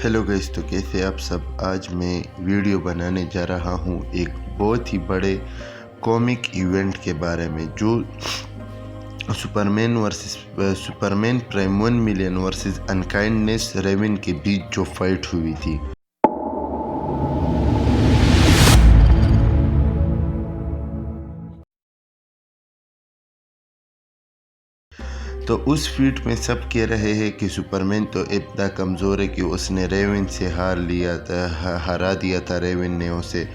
Hello guys, तो कैसे आप सब। आज मैं वीडियो बनाने जा रहा हूँ एक बहुत ही बड़े कॉमिक इवेंट के बारे में, जो Superman prime 1 million versus unkindness Raven के बीच जो फाइट हुई थी। तो उस फीट में सब कह रहे हैं कि सुपरमैन तो इतना कमज़ोर है कि उसने रेवन से हरा दिया था रेवन ने उसे,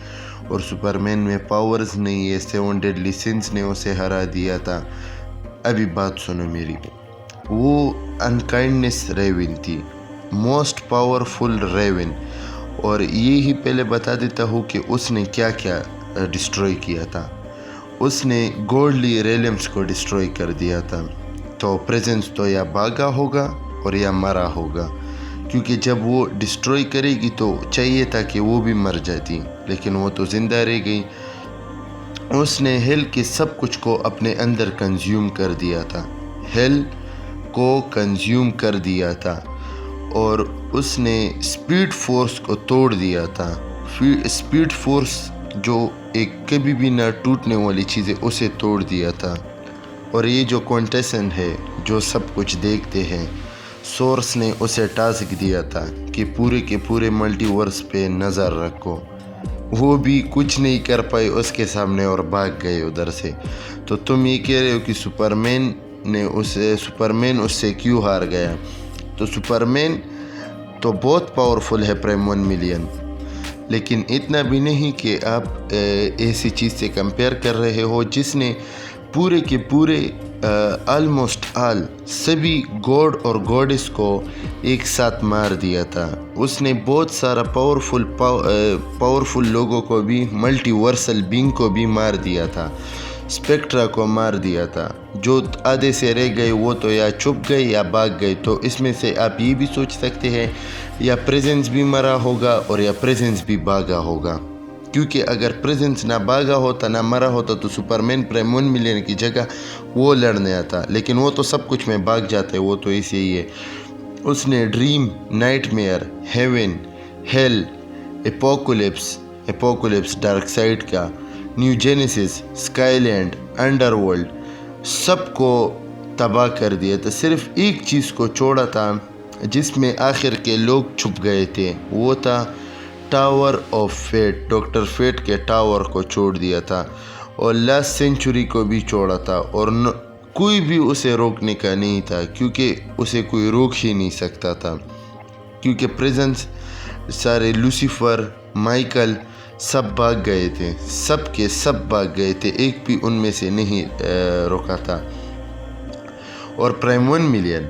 और सुपरमैन में पावर्स नहीं है, 7 डेडली सिंस ने उसे हरा दिया था। अभी बात सुनो मेरी। वो अनकाइंडनेस रेवन थी, मोस्ट पावरफुल रेवन, और ये ही पहले बता देता हूँ कि उसने क्या क्या डिस्ट्रॉय किया था। उसने गॉडली रेलम्स को डिस्ट्रॉय कर दिया था। तो प्रेजेंस तो या भागा होगा और या मरा होगा, क्योंकि जब वो डिस्ट्रॉय करेगी तो चाहिए था कि वो भी मर जाती, लेकिन वो तो ज़िंदा रह गई। उसने हेल के सब कुछ को अपने अंदर कंज्यूम कर दिया था, हेल को कंज्यूम कर दिया था, और उसने स्पीड फोर्स को तोड़ दिया था। स्पीड फोर्स जो एक कभी भी ना टूटने वाली चीज़ है, उसे तोड़ दिया था। और ये जो कॉन्टेस्टेंट है जो सब कुछ देखते हैं, सोर्स ने उसे टास्क दिया था कि पूरे के पूरे मल्टीवर्स पे नज़र रखो। वो भी कुछ नहीं कर पाए उसके सामने और भाग गए उधर से। तो तुम ये कह रहे हो कि सुपरमैन उससे क्यों हार गया? तो सुपरमैन तो बहुत पावरफुल है प्राइम 1 मिलियन, लेकिन इतना भी नहीं कि आप ऐसी चीज़ से कंपेयर कर रहे हो जिसने पूरे के पूरे ऑलमोस्ट ऑल सभी गॉड और गॉडेस को एक साथ मार दिया था। उसने बहुत सारा पावरफुल लोगों को भी, मल्टीवर्सल बीइंग को भी मार दिया था, स्पेक्ट्रा को मार दिया था। जो आधे से रह गए वो तो या छुप गए या भाग गए। तो इसमें से आप ये भी सोच सकते हैं या प्रेजेंस भी मरा होगा और या प्रेजेंस भी भागा होगा, क्योंकि अगर प्रेजेंस ना भागा होता ना मरा होता तो सुपरमैन प्राइम 1 मिलियन की जगह वो लड़ने आता, लेकिन वो तो सब कुछ में भाग जाते हैं, वो तो ऐसे ही है। उसने dream, nightmare, heaven, hell, apocalypse dark side का, न्यू जेनेसिस, स्काईलैंड, अंडरवर्ल्ड सबको तबाह कर दिया था। सिर्फ एक चीज़ को छोड़ा था जिसमें आखिर के लोग छुप गए थे, वो था tower of fate. Doctor fate के टावर को छोड़ दिया था, और लास्ट सेंचुरी को भी छोड़ा था, और कोई भी उसे रोकने का नहीं था, क्योंकि उसे कोई रोक ही नहीं सकता था, क्योंकि प्रेजेंस सारे लूसीफर, माइकल सब भाग गए थे, सब के सब भाग गए थे, एक भी उनमें से नहीं रोका था। और प्राइम 1 मिलियन,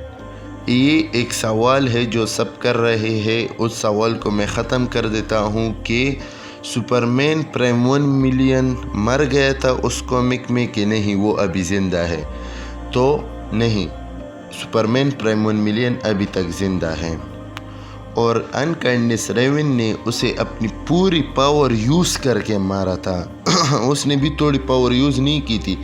ये एक सवाल है जो सब कर रहे हैं। उस सवाल को मैं ख़त्म कर देता हूँ कि सुपरमैन प्राइम 1 मिलियन मर गया था उस कॉमिक में कि नहीं, वो अभी ज़िंदा है? तो नहीं, सुपरमैन प्राइम 1 मिलियन अभी तक ज़िंदा है, और अनकाइंडनेस रेवन ने उसे अपनी पूरी पावर यूज़ करके मारा था। उसने भी थोड़ी पावर यूज़ नहीं की थी,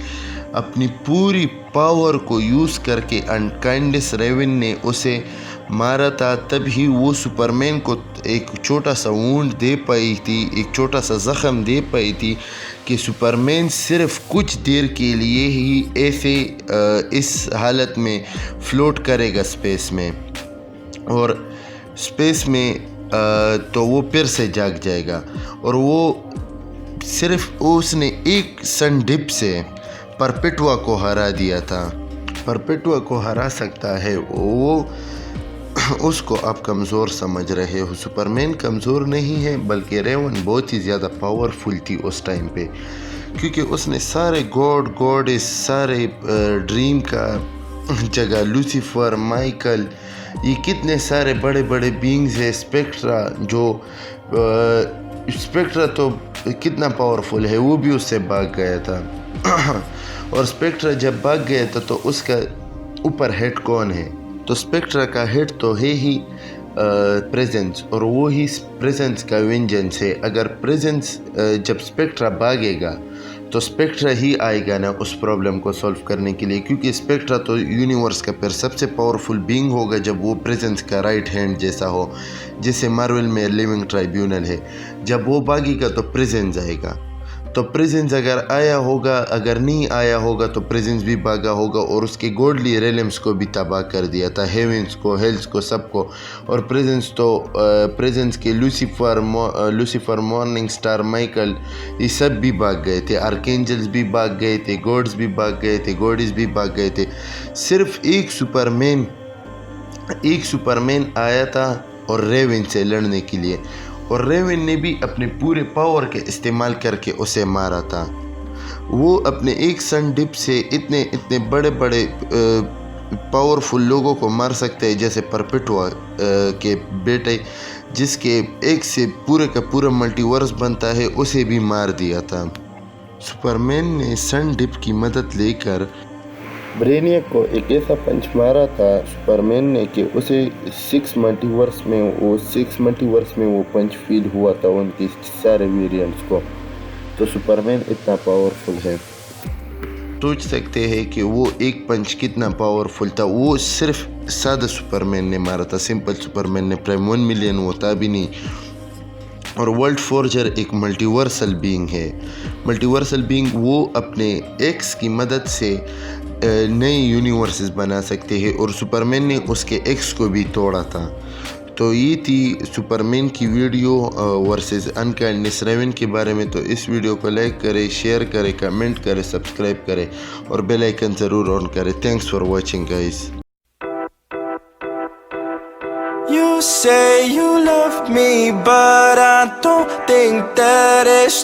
अपनी पूरी पावर को यूज़ करके अनकाइंडनेस रेवन ने उसे मारा था। तभी वो सुपरमैन को एक छोटा सा वुंड दे पाई थी, एक छोटा सा ज़ख़म दे पाई थी, कि सुपरमैन सिर्फ कुछ देर के लिए ही ऐसे इस हालत में फ्लोट करेगा स्पेस में, और स्पेस में तो वो फिर से जाग जाएगा। और वो सिर्फ उसने एक सन डिप से परपेटुआ को हरा दिया था। परपेटुआ को हरा सकता है वो, उसको आप कमज़ोर समझ रहे हो। सुपरमैन कमज़ोर नहीं है, बल्कि रेवन बहुत ही ज़्यादा पावरफुल थी उस टाइम पे, क्योंकि उसने सारे गॉडेस, सारे ड्रीम का जगह, लूसीफर, माइकल, ये कितने सारे बड़े बड़े बीइंग्स है। स्पेक्ट्रा तो कितना पावरफुल है, वो भी उससे भाग गया था। और स्पेक्ट्रा जब भाग गया था तो उसका ऊपर हेड कौन है? तो स्पेक्ट्रा का हेड तो है ही प्रेजेंस, और वो ही प्रेजेंस का वेंजेंस है। अगर प्रेजेंस जब स्पेक्ट्रा भागेगा تو اسپیکٹرا ہی آئے گا نا اس پرابلم کو سولو کرنے کے لیے، کیونکہ اسپیکٹرا تو یونیورس کا پھر سب سے پاورفل بینگ ہوگا جب وہ پریزنس کا رائٹ ہینڈ جیسا ہو، جیسے مارول میں لیونگ ٹرائیبیونل ہے. جب وہ بھاگے گا تو پریزنس آئے گا. تو پریزنس اگر آیا ہوگا، اگر نہیں آیا ہوگا تو پریزنس بھی بھاگا ہوگا اور اس کے گوڈلی ریلمس کو بھی تباہ کر دیا تھا، ہیونس کو، ہیلس کو، سب کو. اور پریزنس کے لوسیفر، مارننگ سٹار، مائیکل، یہ سب بھی بھاگ گئے تھے. آرکینجلز بھی بھاگ گئے تھے، گوڈز بھی بھاگ گئے تھے، گوڈیز بھی بھاگ گئے تھے. صرف ایک سپرمین آیا تھا اور ریون سے لڑنے کے لیے، اور ریون نے بھی اپنے پورے پاور کے استعمال کر کے اسے مارا تھا. وہ اپنے ایک سن ڈپ سے اتنے بڑے پاورفل لوگوں کو مار سکتے ہیں، جیسے پرپیٹوا کے بیٹے جس کے ایک سے پورے کا پورا ملٹی ورس بنتا ہے، اسے بھی مار دیا تھا. سپرمین نے سن ڈپ کی مدد لے کر برینیک کو ایک ایسا پنچ مارا تھا سپرمین نے کہ اسے 6 ملٹی ورس میں وہ پنچ فیل ہوا تھا ان کی سارے ویریئنٹس کو. تو سپرمین اتنا پاورفل ہے. سوچ سکتے ہیں کہ وہ ایک پنچ کتنا پاورفل تھا. وہ صرف سادہ سپرمین نے مارا تھا، سمپل سپرمین نے. پرائم 1 ملین وہ تھا بھی نہیں. اور ورلڈ فورجر ایک ملٹی ورسل بینگ ہے. ملٹی ورسل بینگ وہ اپنے ایکس کی مدد سے نئے یونیورسز بنا سکتے ہیں، اور سپرمین نے اس کے ایکس کو بھی توڑا تھا. تو یہ تھی سپرمین کی ویڈیو ورسز انکائنڈنس ریون کے بارے میں. تو اس ویڈیو کو لائک کریں، شیئر کریں، کمنٹ کریں، سبسکرائب کریں اور بیل آئیکن ضرور آن کریں. Thanks for watching guys. You say you love me, but I don't think that it's